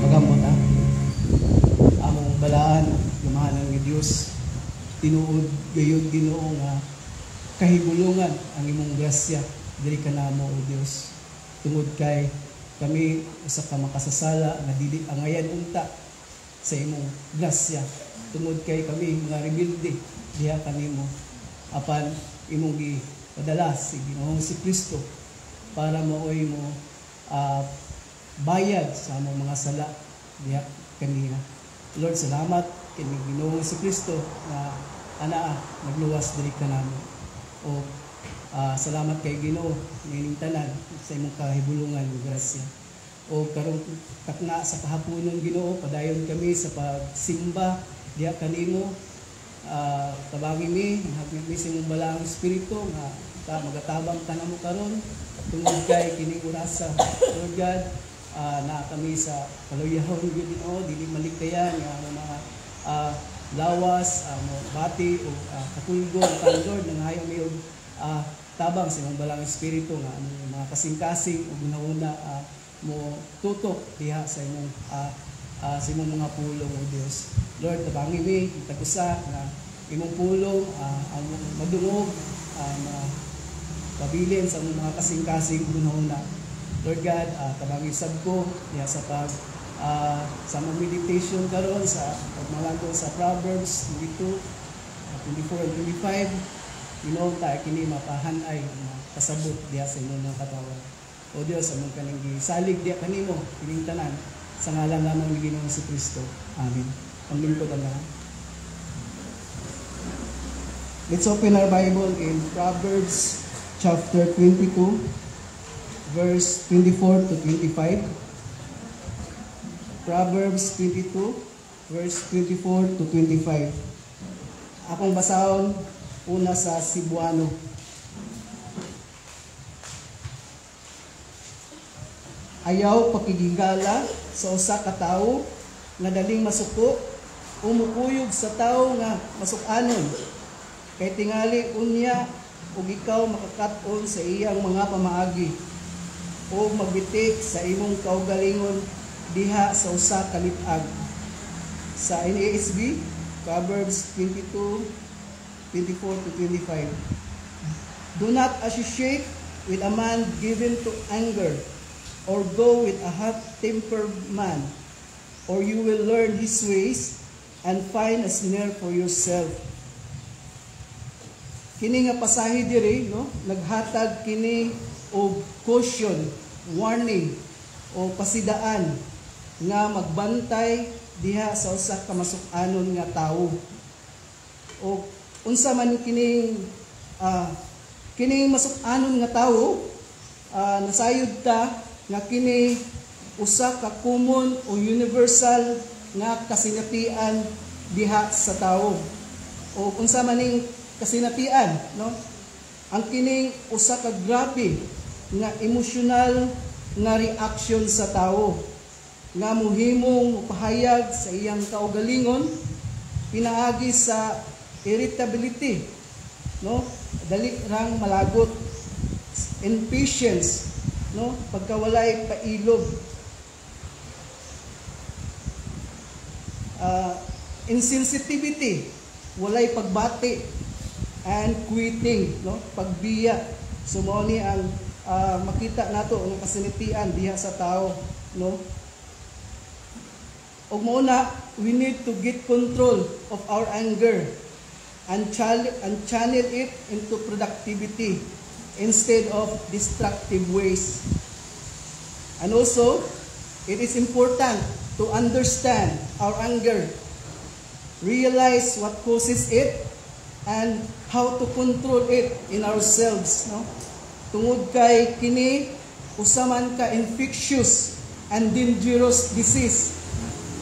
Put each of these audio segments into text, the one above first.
Magamot ha. Among balaan, lumahanan ng Diyos. Tinuod gayud Ginoo nga kahigulungan ang imong grasya diri kanamo o Dios. Tungod kay kami usa ka makasasala nga dili angayan unta sa imong grasya. Tungod kay kami mga rebelde diha kanimo apan imong gipadala si Ginoong si Kristo para maoy mo bayad sa among mga sala diha kanina. Lord, salamat kini Ginoong si Kristo na anaa nagluwas diri kanamo. O salamat kay Ginoo nining tanan sa imong kahibulungan ug grasya. O karong takna sa kahaponon Ginoo, padayon kami sa pagsimba diha kanimo. Tabangin mi mi sa imong balaang espiritu nga magatabang kanamo karon tungod kay kini orasa. Lord God, na kami sa kaluyahon Ginoo, dili maligtayan nga mga lawas, bati o katulgon kan Lord nang hayong mi tabang sa imong balang espiritu nga mga kasing-kasing ug ginauna mo tutok diha sa imong mga pulong o Dios. Lord, tabangin mi tagusa nga imong pulong ang madungog pabilin sa mga kasing-kasing ug ginauna. Lord God, tabangin sad ko diha sa sa meditation karon sa pagmalangko sa Proverbs 22, 24 and 25. Ginoo ta kini mapahanay kasabot diha sa imong mga katawan. O Dios, among kaning gisalig diha kanimo kining tanan sa ngalan lamang ni Ginoong si Kristo. Amen. Panglingkod na. Let's open our Bible in Proverbs chapter 22 verse 24 to 25. Proverbs 22, verse 24 to 25. Akong basahon una sa Cebuano. Ayaw pakigingala sa usa ka tawo nga daling masuko, umukuyog sa tawo nga masukanon. Kay tingali unya ug ikaw makakat-on sa iyang mga pamaagi o magbitik sa imong kaugalingon diha sa usa ka lit-ag. Sa NASB, Proverbs 22, 24 to 25. Do not associate with a man given to anger, or go with a hot-tempered man, or you will learn his ways and find a snare for yourself. Kini nga pasahi diri, no, naghatag kini og caution, warning o pasidaan nga magbantay diha sa usa ka masuk-anon nga tawo. O unsa man kining masuk-anon nga tawo, nasayod ta nga kini usa ka common o universal nga kasinatian diha sa tawo. O unsa man ning kasinatian, no? Ang kining usa ka grabe nga emotional nga reaction sa tawo nga muhimong pahayag sa iyang kaugalingon pinaagi sa irritability, no, dali rang malagot, impatience, no, pagkawalay pailog, insensitivity, walay pagbati, and quitting, no, pagbiya. So mao ni ang makita nato ang kasinitian diha sa tao, no. Og muna, we need to get control of our anger and channel it into productivity instead of destructive ways. And also, it is important to understand our anger, realize what causes it, and how to control it in ourselves. No? Tungod kay kini, usaman ka infectious and dangerous disease.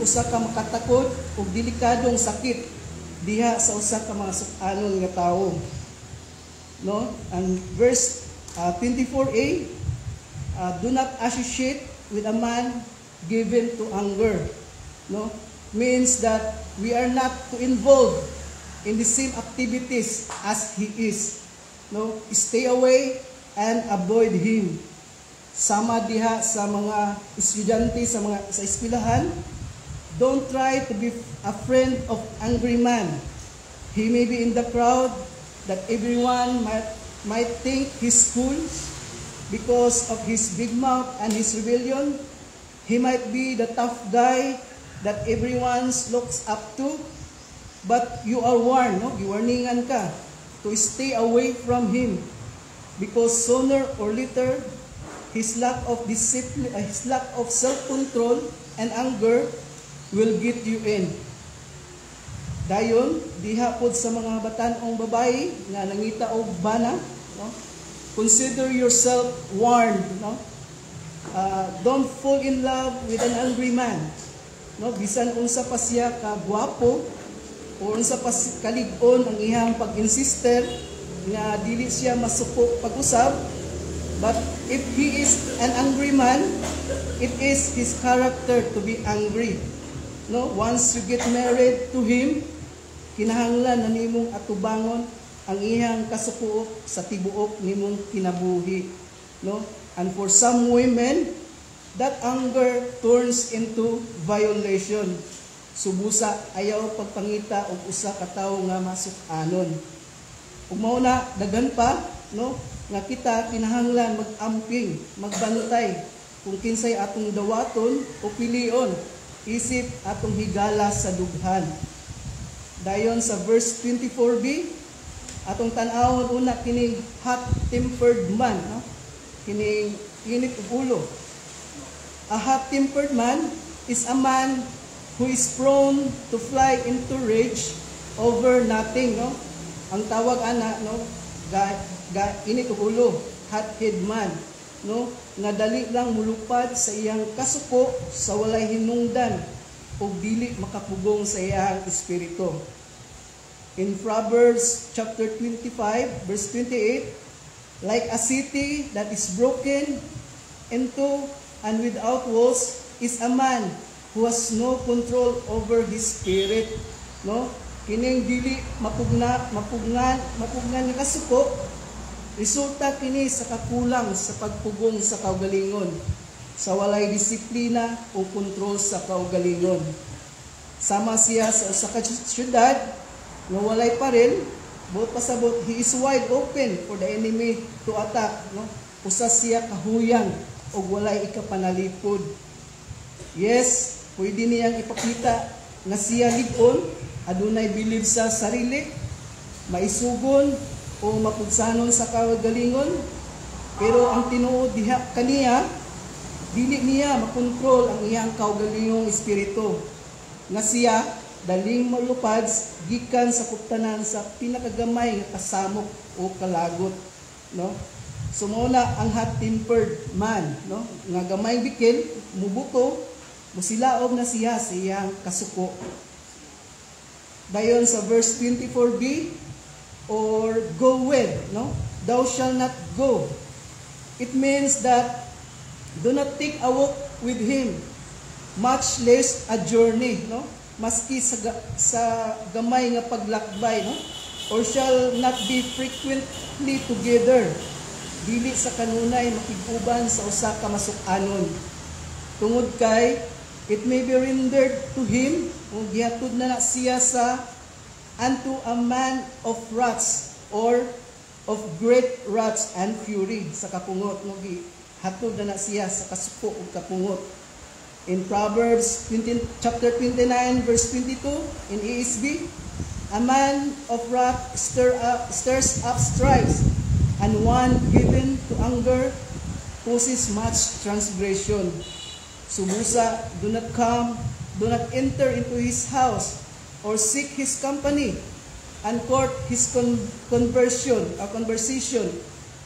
Usa ka makatakod ug delikadong sakit diha sa usa ka mga suk-anon nga tawo. No? And verse 24a, do not associate with a man given to anger. No? Means that we are not to involve in the same activities as he is. No? Stay away and avoid him. sama diha sa mga estudyante sa eskwelahan, don't try to be a friend of angry man. He may be in the crowd that everyone might think he's cool because of his big mouth and his rebellion. He might be the tough guy that everyone looks up to, but you are warned, no? Giwarningan ka to stay away from him, because sooner or later his lack of discipline, his lack of self-control and anger will get you in. Dayon, diha pod sa mga batan-ong babae nga nangita og bana, no? Consider yourself warned, no? Don't fall in love with an angry man, no? Bisan unsa pa siya ka gwapo o unsa pa kalig-on ang iyang pag-insister nga dili siya masuko pag-usab, but if he is an angry man, it is his character to be angry, no? Once you get married to him, kinahanglan na nimong atubangon ang iyang kasuko sa tibuok nimong kinabuhi, no? And for some women, that anger turns into violation. Subusa ayaw pagpangita og usa ka tawo nga masuk-anon. Ug mao na daghan pa, no, nga kita kinahanglan mag-amping, magbantay kung kinsay atong dawaton o pilion, isip atong higala sa dughan. Dayon sa verse 24b, atong tan-awon una kining hot-tempered man, no? Kining init ug ulo. A hot-tempered man is a man who is prone to fly into rage over nothing, no? Ang tawag ana, no, init ug ulo, hot-head man, no? Nga dali lang mulupad sa iyang kasuko sa walay hinungdan o dili makapugong sa iyang espiritu. In Proverbs chapter 25 verse 28, like a city that is broken into and without walls is a man who has no control over his spirit, no? Kining dili mapugnan nga kasuko, resulta kini sa kakulang sa pagpugong sa kaugalingon, sa walay disiplina o kontrol sa kaugalingon. Sama siya sa usa ka syudad nga walay parel, buot pasabot, he is wide open for the enemy to attack, no? Usa siya kahuyang o walay ikapanalipod. Yes, pwede niyang ipakita nga siya lig-on, adunay bilib sa sarili, maisugon o mapugsanon sa kaugalingon, pero ang tinuod diha kaniya, dili niya makontrol ang iyang kaugalingong espiritu, nga siya daling malupad gikan sa kuptanan sa pinakagamay nga kasamok o kalagot, no? Sumuna ang hot-tempered man, no? Nga gamay bikil, mubuto, musilaog na siya sa iyang kasuko. Dayon sa verse 24b, or go with, no? Thou shall not go. It means that do not take a walk with him, much less a journey, no? Maski sa gamay nga paglakbay, no? Or shall not be frequently together. Dili sa kanunay makiguban sa usa ka masuk-anon. Tungod kay it may be rendered to him, o gihatod na siya sa unto a man of wrath, or of great wrath and fury, sa kapungot, no? Gihatod na siya sa kasuko ug kapungot. In Proverbs chapter 29 verse 22 in ESV, a man of wrath stirs up strife, and one given to anger causes much transgression. Subusa, do not enter into his house, or seek his company, and court his conversation,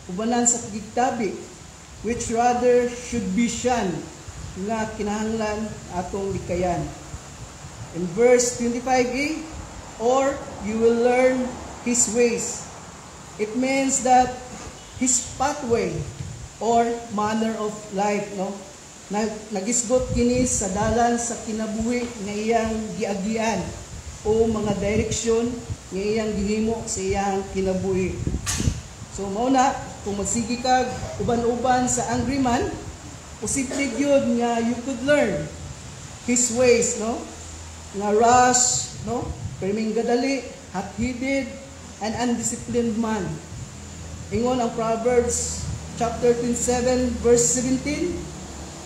ubanan sa pagigtabi, which rather should be shunned, nga kinahanglan atong likayan. In verse 25e, or you will learn his ways. It means that his pathway or manner of life, no? Nagisgot kini sa dalan sa kinabuhi nga iyang giagian o mga direksyon nga iyang gihimo sa iyang kinabuhi. So mao na kung magsigi kag uban-uban sa angry man, posible gyud nga you could learn his ways, no? Nga rush, no? Perming gadali, hot-headed, and undisciplined man. Ingon ang Proverbs chapter 27 verse 17,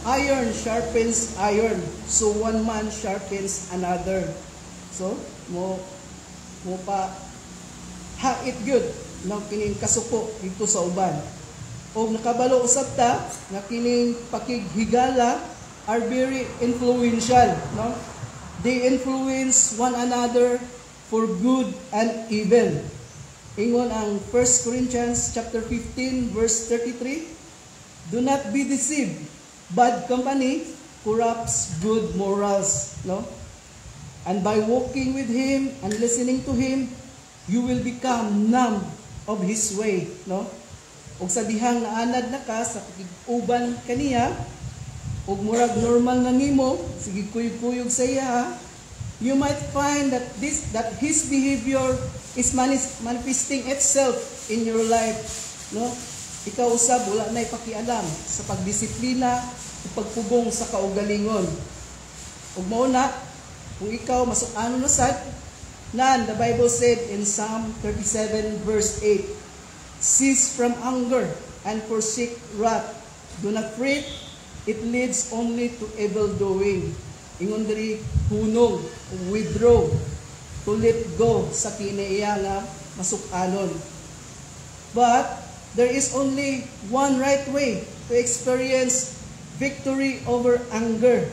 iron sharpens iron, so one man sharpens another. So, mo pa hait gyud ng kining kasuko dito sa uban. O nakabalo usab ta nga kining pakighigala are very influential, no? They influence one another for good and evil. Ingon ang 1 Corinthians chapter 15 verse 33, do not be deceived, bad company corrupts good morals, no? And by walking with him and listening to him, you will become numb of his way, no? Og sa dihang naanad na ka sa pakiguban kaniya, og murag normal na nimo, sige kuyog-kuyog sa iya, you might find that his behavior is manifesting itself in your life, no? Ikaw usab wala na ipakialam sa pagdisiplina o pagpugong sa kaugalingon. Ug mao na kung ikaw masuk-ano na sad, nan the Bible said in Psalm 37 verse 8, cease from anger and forsake wrath. Do not fret, it leads only to evil doing. Ingon diri hunong, withdraw, to let go sa kinaiya nga masuk-anon. But there is only one right way to experience victory over anger.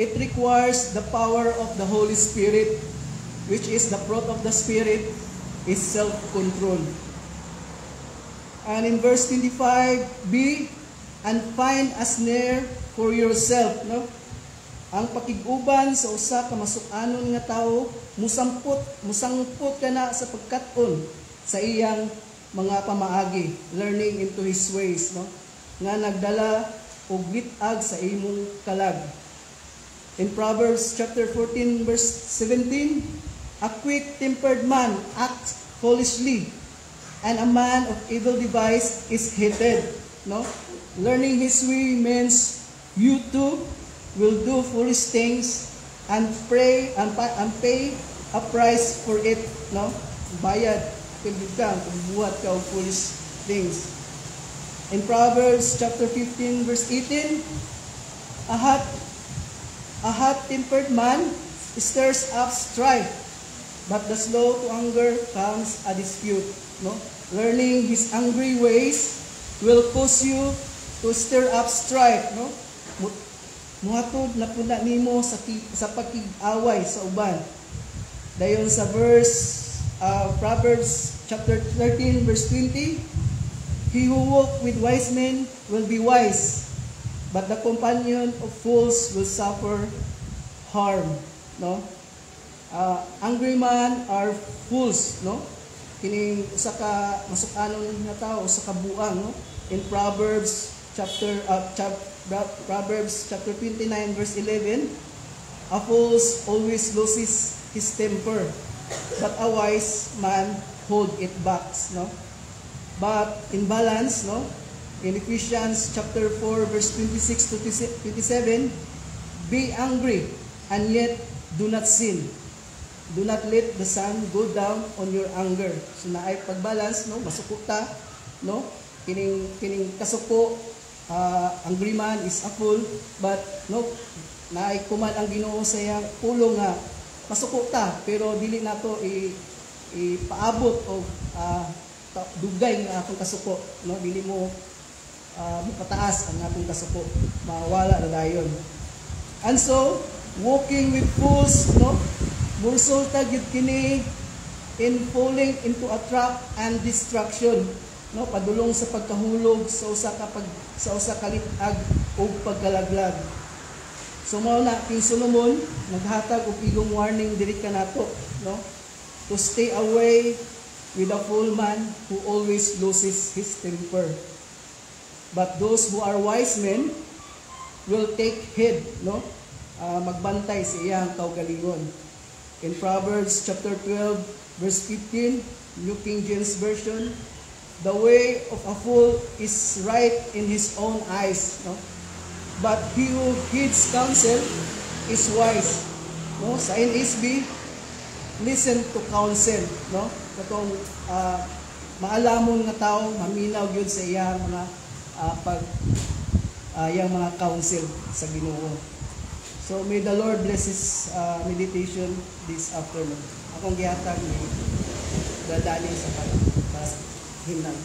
It requires the power of the Holy Spirit, which is the fruit of the Spirit, is self-control. And in verse 25, be and find a snare for yourself, no? Ang pakiguban sa usa ka masuk-anon nga tawo, musangput ka na sa pagkat-on sa iyang mga pamaagi, learning into his ways, no? Nga nagdala og gitag sa imong kalag. In Proverbs chapter 14 verse 17, a quick-tempered man acts foolishly, and a man of evil device is hated, no? Learning his way means you too will do foolish things and pay a price for it, no? Bayad pilid ka kung buhat ka og foolish things. In Proverbs chapter 15 verse 18, a hot-tempered man stirs up strife, but the slow to anger comes a dispute, no? Learning his angry ways will cause you to stir up strife, no? Muhatod na puna nimo sa pakig-away sa uban. Dayon sa Proverbs chapter 13 verse 20, he who walk with wise men will be wise, but the companion of fools will suffer harm, no? Angry man are fools, no? Kining usa ka masuk-anon nga tawo, usa ka buang, no? In Proverbs chapter 29 verse 11, a fool always loses his temper, but a wise man hold it back, no? But in balance, no? In Ephesians chapter 4 verse 26 to 27, be angry and yet do not sin. Do not let the sun go down on your anger. So naay pagbalance, no? Masuko ta, no? Kining kasuko, angry man is a fool, but no, naay kuman ang Ginoo sa iyang pulong nga masuko ta, pero dili nato ipaabot og dugay nga atong kasuko, no? Dili mo mapataas ang atong kasuko, mawala na dayon. And so walking with fools, no, resulta gyud kini in falling into a trap and destruction, no? Padulong sa pagkahulog sa usa ka litag o pagkalaglag. So mao na King Solomon naghatag og igong warning diri kanato, no? To stay away with a fool man who always loses his temper. But those who are wise men will take heed, no? Magbantay sa iyang kaugalingon. In Proverbs chapter 12 verse 15, New King James Version, The way of a fool is right in his own eyes, no? But he who heeds counsel is wise. No? Sa NSB, listen to counsel, no? Katong maalamon nga tao, maminaw gyud sa iyang mga iyang mga counsel sa Ginoo. So may the Lord bless His meditation this afternoon. Akong gihatag ni dadali sa himnan.